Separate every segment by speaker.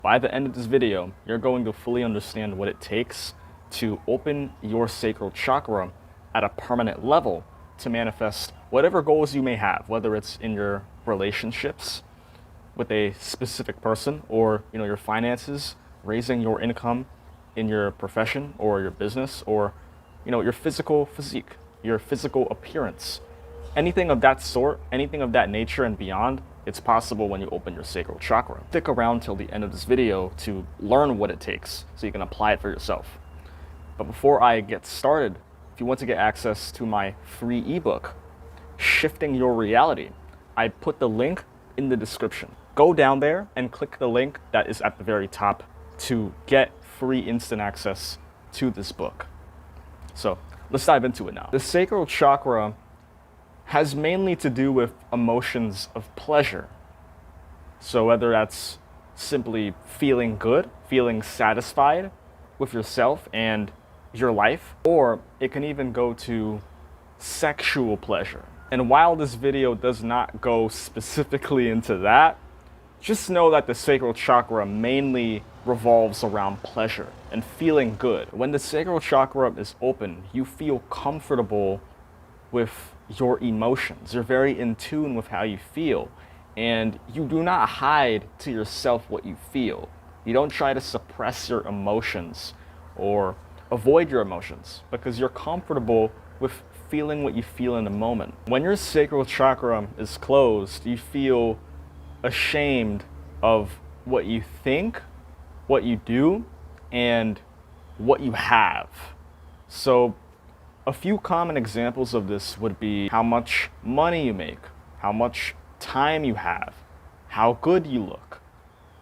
Speaker 1: By the end of this video, you're going to fully understand what it takes to open your sacral chakra at a permanent level to manifest whatever goals you may have, whether it's in your relationships with a specific person, or your finances, raising your income in your profession or your business, or your physical physique, your physical appearance. Anything of that sort, anything of that nature and beyond, it's possible when you open your sacral chakra. Stick around till the end of this video to learn what it takes so you can apply it for yourself. But before I get started, if you want to get access to my free ebook, Shifting Your Reality, I put the link in the description. Go down there and click the link that is at the very top to get free instant access to this book. So let's dive into it now. The sacral chakra has mainly to do with emotions of pleasure. So whether that's simply feeling good, feeling satisfied with yourself and your life, or it can even go to sexual pleasure. And while this video does not go specifically into that, just know that the sacral chakra mainly revolves around pleasure and feeling good. When the sacral chakra is open, you feel comfortable with your emotions. You're very in tune with how you feel, and you do not hide to yourself what you feel. You don't try to suppress your emotions or avoid your emotions because you're comfortable with feeling what you feel in the moment. When your sacral chakra is closed, you feel ashamed of what you think, what you do, and what you have. So a few common examples of this would be how much money you make, how much time you have, how good you look,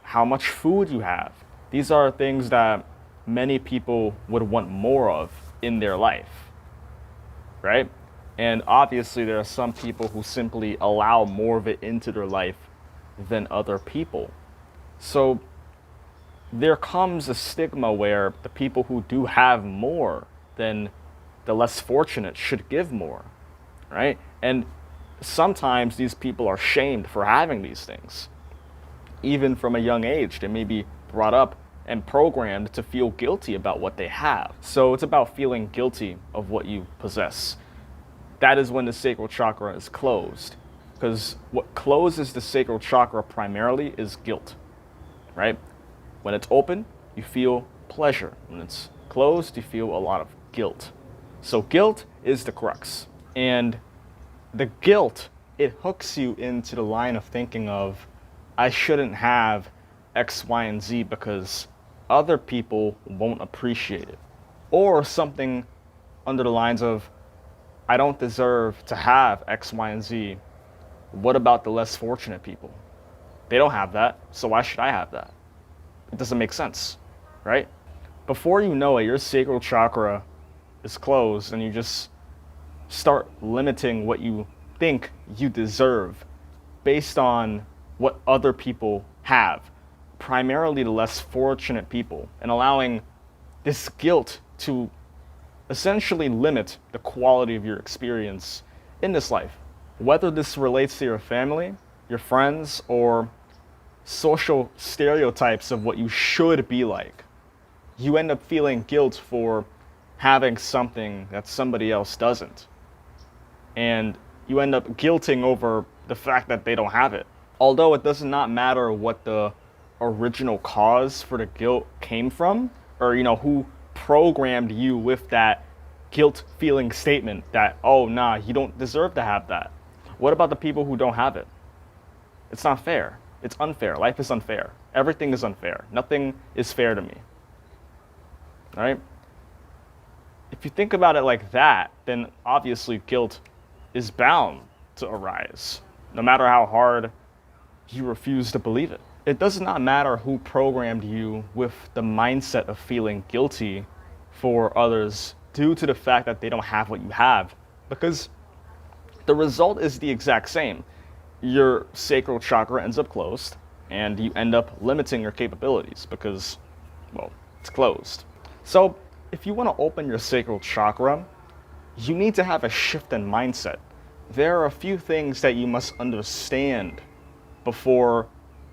Speaker 1: how much food you have. These are things that many people would want more of in their life, right? And obviously there are some people who simply allow more of it into their life than other people. So there comes a stigma where the people who do have more than the less fortunate should give more, right? And sometimes these people are shamed for having these things. Even from a young age, they may be brought up and programmed to feel guilty about what they have. So it's about feeling guilty of what you possess. That is when the sacral chakra is closed, because what closes the sacral chakra primarily is guilt, right? When it's open, you feel pleasure. When it's closed, you feel a lot of guilt. So guilt is the crux. And the guilt, it hooks you into the line of thinking of, I shouldn't have X, Y, and Z because other people won't appreciate it. Or something under the lines of, I don't deserve to have X, Y, and Z. What about the less fortunate people? They don't have that, so why should I have that? It doesn't make sense, right? Before you know it, your sacral chakra is closed and you just start limiting what you think you deserve based on what other people have, primarily the less fortunate people, and allowing this guilt to essentially limit the quality of your experience in this life. Whether this relates to your family, your friends, or social stereotypes of what you should be like, you end up feeling guilt for having something that somebody else doesn't. And you end up guilting over the fact that they don't have it. Although it does not matter what the original cause for the guilt came from, or who programmed you with that guilt feeling statement that, oh nah, you don't deserve to have that. What about the people who don't have it? It's not fair. It's unfair. Life is unfair. Everything is unfair. Nothing is fair to me. All right? If you think about it like that, then obviously guilt is bound to arise, no matter how hard you refuse to believe it. It does not matter who programmed you with the mindset of feeling guilty for others due to the fact that they don't have what you have, because the result is the exact same. Your sacral chakra ends up closed, and you end up limiting your capabilities because, well, it's closed. So if you want to open your sacral chakra, you need to have a shift in mindset. There are a few things that you must understand before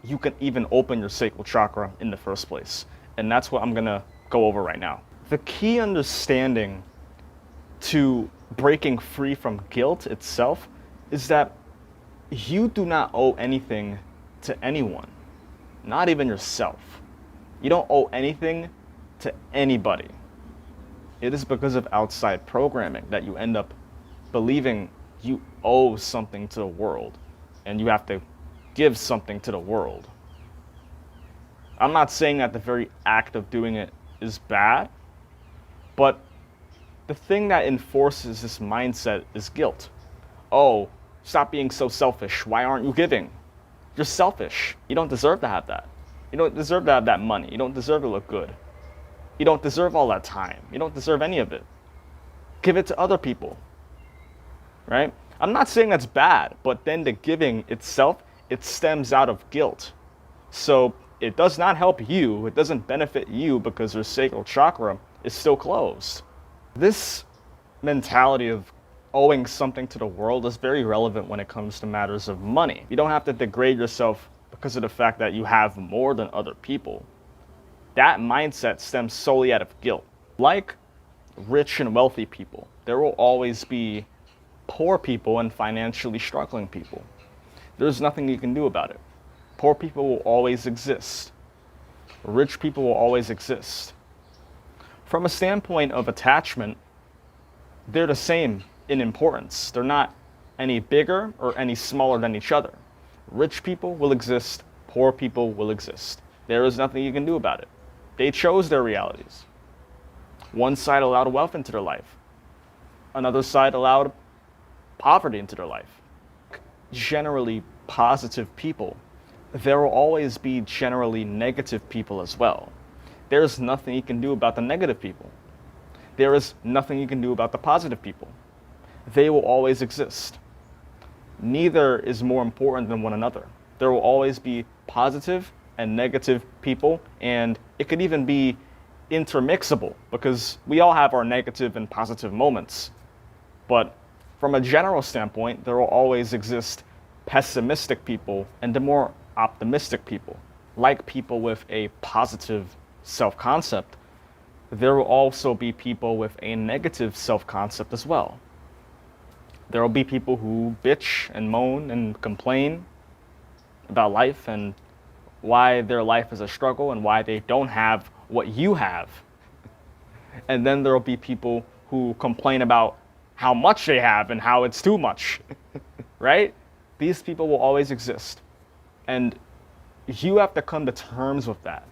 Speaker 1: you can even open your sacral chakra in the first place. And that's what I'm gonna go over right now. The key understanding to breaking free from guilt itself is that you do not owe anything to anyone, not even yourself. You don't owe anything to anybody. It is because of outside programming that you end up believing you owe something to the world and you have to give something to the world. I'm not saying that the very act of doing it is bad, but the thing that enforces this mindset is guilt. Oh, stop being so selfish. Why aren't you giving? You're selfish. You don't deserve to have that. You don't deserve to have that money. You don't deserve to look good. You don't deserve all that time. You don't deserve any of it. Give it to other people, right? I'm not saying that's bad, but then the giving itself, it stems out of guilt. So it does not help you. It doesn't benefit you because your sacral chakra is still closed. This mentality of owing something to the world is very relevant when it comes to matters of money. You don't have to degrade yourself because of the fact that you have more than other people. That mindset stems solely out of guilt. Like rich and wealthy people, there will always be poor people and financially struggling people. There's nothing you can do about it. Poor people will always exist. Rich people will always exist. From a standpoint of attachment, they're the same in importance. They're not any bigger or any smaller than each other. Rich people will exist. Poor people will exist. There is nothing you can do about it. They chose their realities. One side allowed wealth into their life. Another side allowed poverty into their life. Generally positive people, there will always be generally negative people as well. There's nothing you can do about the negative people. There is nothing you can do about the positive people. They will always exist. Neither is more important than one another. There will always be positive and negative people, and it could even be intermixable because we all have our negative and positive moments. But from a general standpoint, there will always exist pessimistic people and the more optimistic people. Like people with a positive self-concept, there will also be people with a negative self-concept as well. There will be people who bitch and moan and complain about life and why their life is a struggle and why they don't have what you have. And then there will be people who complain about how much they have and how it's too much, right? These people will always exist. And you have to come to terms with that.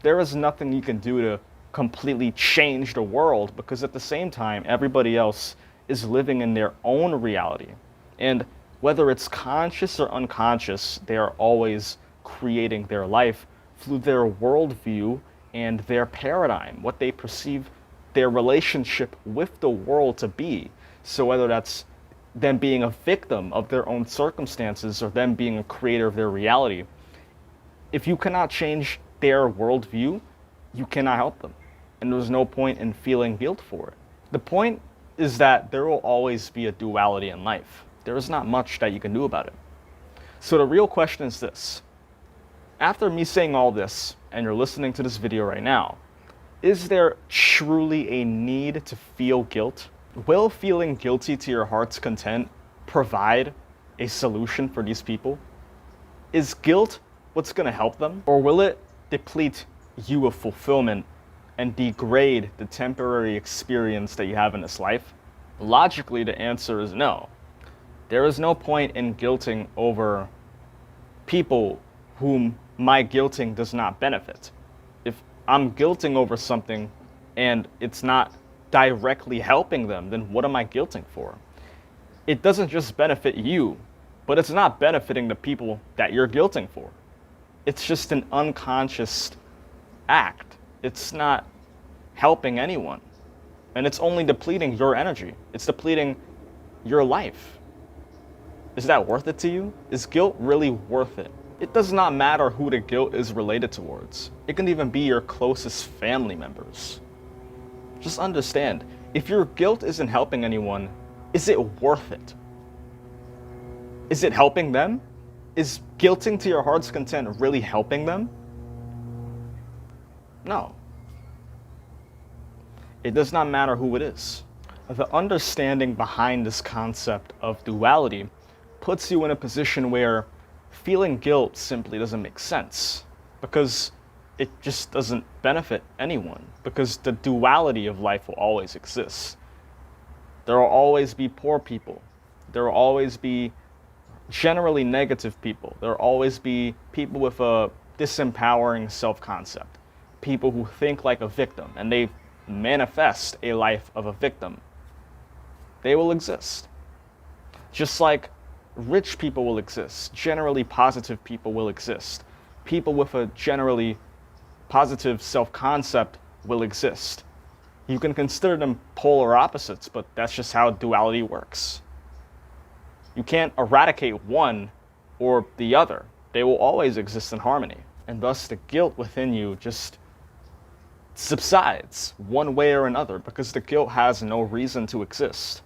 Speaker 1: There is nothing you can do to completely change the world because at the same time, everybody else is living in their own reality. And whether it's conscious or unconscious, they are always creating their life through their worldview and their paradigm, what they perceive their relationship with the world to be. So whether that's them being a victim of their own circumstances or them being a creator of their reality, if you cannot change their worldview, you cannot help them. And there's no point in feeling guilt for it. The point is that there will always be a duality in life. There is not much that you can do about it. So the real question is this. After me saying all this, and you're listening to this video right now, is there truly a need to feel guilt? Will feeling guilty to your heart's content provide a solution for these people? Is guilt what's going to help them? Or will it deplete you of fulfillment and degrade the temporary experience that you have in this life? Logically, the answer is no. There is no point in guilting over people whom my guilting does not benefit. If I'm guilting over something and it's not directly helping them, then what am I guilting for? It doesn't just benefit you, but it's not benefiting the people that you're guilting for. It's just an unconscious act. It's not helping anyone. And it's only depleting your energy. It's depleting your life. Is that worth it to you? Is guilt really worth it? It does not matter who the guilt is related towards. It can even be your closest family members. Just understand, if your guilt isn't helping anyone, is it worth it? Is it helping them? Is guilting to your heart's content really helping them? No. It does not matter who it is. The understanding behind this concept of duality puts you in a position where feeling guilt simply doesn't make sense, because it just doesn't benefit anyone, because the duality of life will always exist. There will always be poor people. There will always be generally negative people. There will always be people with a disempowering self-concept, people who think like a victim, and they manifest a life of a victim. They will exist. Just like rich people will exist, generally positive people will exist. People with a generally positive self-concept will exist. You can consider them polar opposites, but that's just how duality works. You can't eradicate one or the other. They will always exist in harmony. And thus the guilt within you just subsides one way or another, because the guilt has no reason to exist.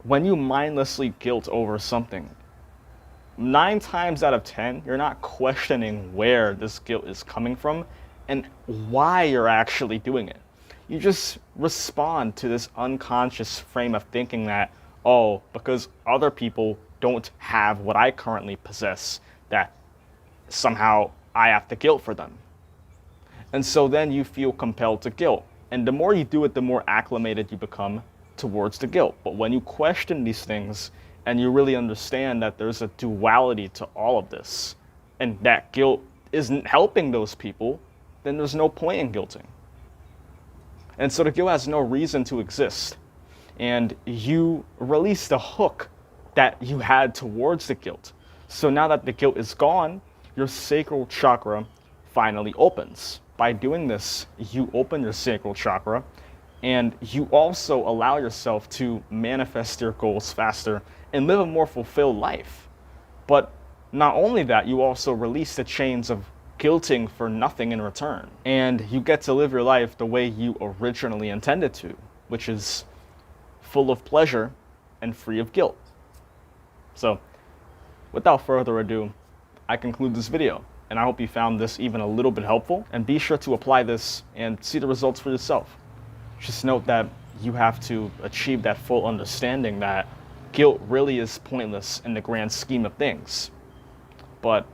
Speaker 1: When you mindlessly guilt over something, 9 times out of 10, you're not questioning where this guilt is coming from and why you're actually doing it. You just respond to this unconscious frame of thinking that, oh, because other people don't have what I currently possess, that somehow I have to guilt for them. And so then you feel compelled to guilt. And the more you do it, the more acclimated you become towards the guilt. But when you question these things and you really understand that there's a duality to all of this, and that guilt isn't helping those people, then there's no point in guilting. And so the guilt has no reason to exist. And you release the hook that you had towards the guilt. So now that the guilt is gone, your sacral chakra finally opens. By doing this, you open your sacral chakra, and you also allow yourself to manifest your goals faster and live a more fulfilled life. But not only that, you also release the chains of guilting for nothing in return. And you get to live your life the way you originally intended to, which is full of pleasure and free of guilt. So, without further ado, I conclude this video, and I hope you found this even a little bit helpful, and be sure to apply this and see the results for yourself. Just note that you have to achieve that full understanding that guilt really is pointless in the grand scheme of things. But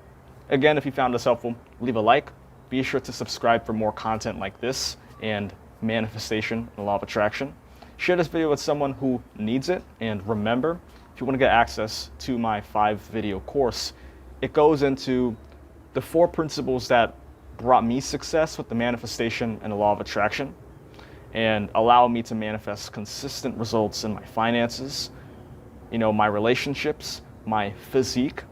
Speaker 1: again, if you found this helpful, leave a like. Be sure to subscribe for more content like this and manifestation and the law of attraction. Share this video with someone who needs it. And remember, if you want to get access to my 5-video course, it goes into the 4 principles that brought me success with the manifestation and the law of attraction, and allow me to manifest consistent results in my finances, my relationships, my physique.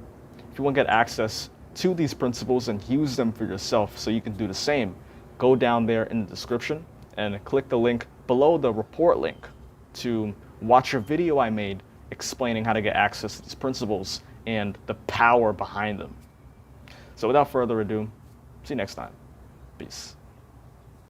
Speaker 1: If you want to get access to these principles and use them for yourself so you can do the same, go down there in the description and click the link below the report link to watch a video I made explaining how to get access to these principles and the power behind them. So without further ado, see you next time. Peace.